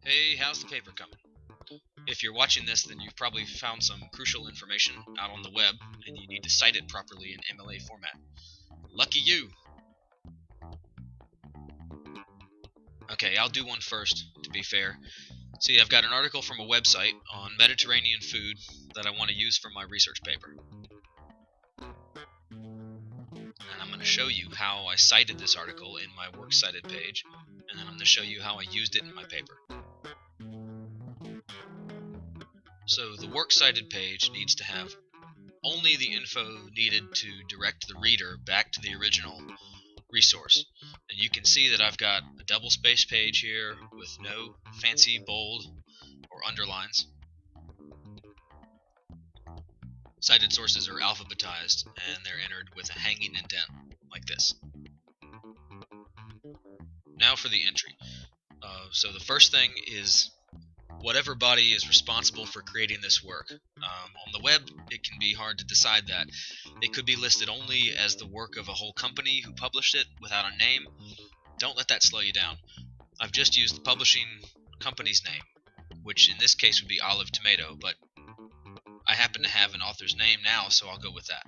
Hey, how's the paper coming? If you're watching this, then you've probably found some crucial information out on the web, and you need to cite it properly in MLA format. Lucky you! Okay, I'll do one first, to be fair. See, I've got an article from a website on Mediterranean food that I want to use for my research paper. And I'm going to show you how I cited this article in my works cited page, and then I'm going to show you how I used it in my paper. So the works cited page needs to have only the info needed to direct the reader back to the original resource. And you can see that I've got a double space page here with no fancy bold or underlines. Cited sources are alphabetized and they're entered with a hanging indent like this. Now for the entry. So the first thing is whatever body is responsible for creating this work. On the web, it can be hard to decide that. It could be listed only as the work of a whole company who published it without a name. Don't let that slow you down. I've just used the publishing company's name, which in this case would be Olive Tomato, but I happen to have an author's name now, so I'll go with that.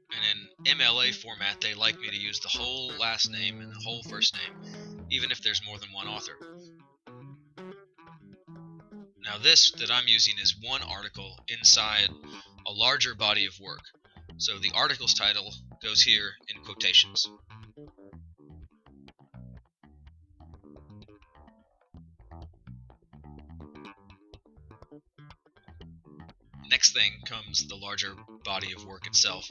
And in MLA format, they like me to use the whole last name and the whole first name, even if there's more than one author. Now this that I'm using is one article inside a larger body of work. So the article's title goes here in quotations. Next thing comes the larger body of work itself,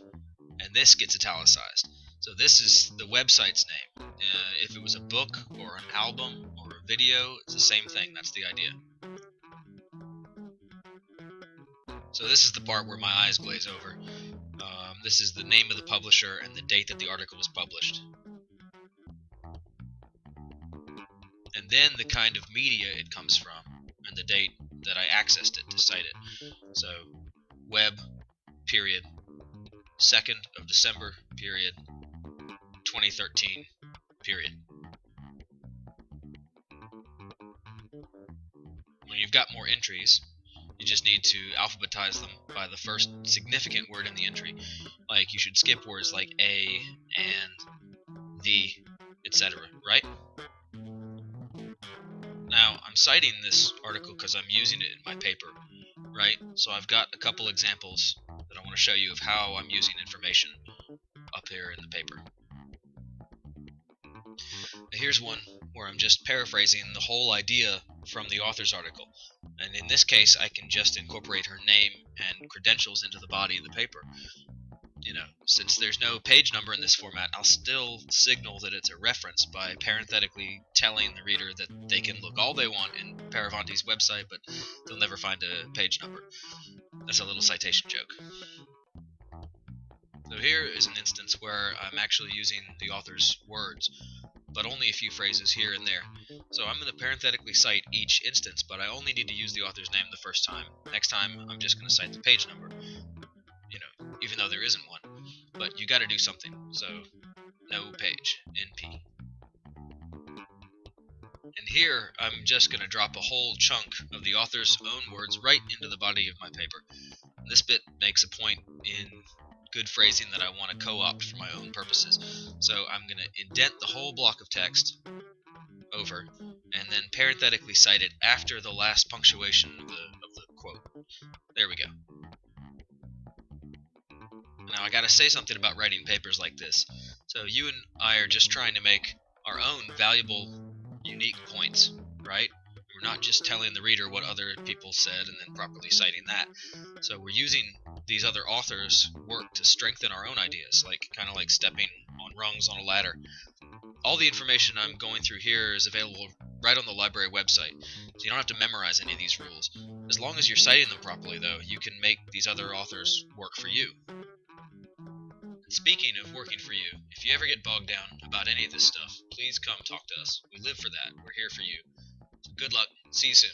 and this gets italicized. So this is the website's name. If it was a book or an album or a video, it's the same thing. That's the idea. So this is the part where my eyes glaze over. This is the name of the publisher and the date that the article was published. And then the kind of media it comes from and the date that I accessed it to cite it. So web, period, 2nd of December, period, 2013, period. When you've got more entries, you just need to alphabetize them by the first significant word in the entry. Like you should skip words like a, and, the, etc., right? Now, I'm citing this article because I'm using it in my paper, right? So I've got a couple examples that I want to show you of how I'm using information up here in the paper. Here's one where I'm just paraphrasing the whole idea from the author's article. And in this case, I can just incorporate her name and credentials into the body of the paper. Since there's no page number in this format, I'll still signal that it's a reference by parenthetically telling the reader that they can look all they want in Paravanti's website, but they'll never find a page number. That's a little citation joke. So here is an instance where I'm actually using the author's words, but only a few phrases here and there. So I'm going to parenthetically cite each instance, but I only need to use the author's name the first time. Next time, I'm just going to cite the page number, even though there isn't one. But you got to do something, so no page, NP. And here, I'm just going to drop a whole chunk of the author's own words right into the body of my paper. And this bit makes a point in good phrasing that I want to co-opt for my own purposes. So I'm going to indent the whole block of text over, and then parenthetically cite it after the last punctuation of the quote. There we go. Now I gotta say something about writing papers like this. So you and I are just trying to make our own valuable, unique points, right? We're not just telling the reader what other people said and then properly citing that. So we're using these other authors' work to strengthen our own ideas, kind of like stepping on rungs on a ladder. All the information I'm going through here is available right on the library website, so you don't have to memorize any of these rules. As long as you're citing them properly, though, you can make these other authors work for you. Speaking of working for you, if you ever get bogged down about any of this stuff, please come talk to us. We live for that. We're here for you. So good luck. See you soon.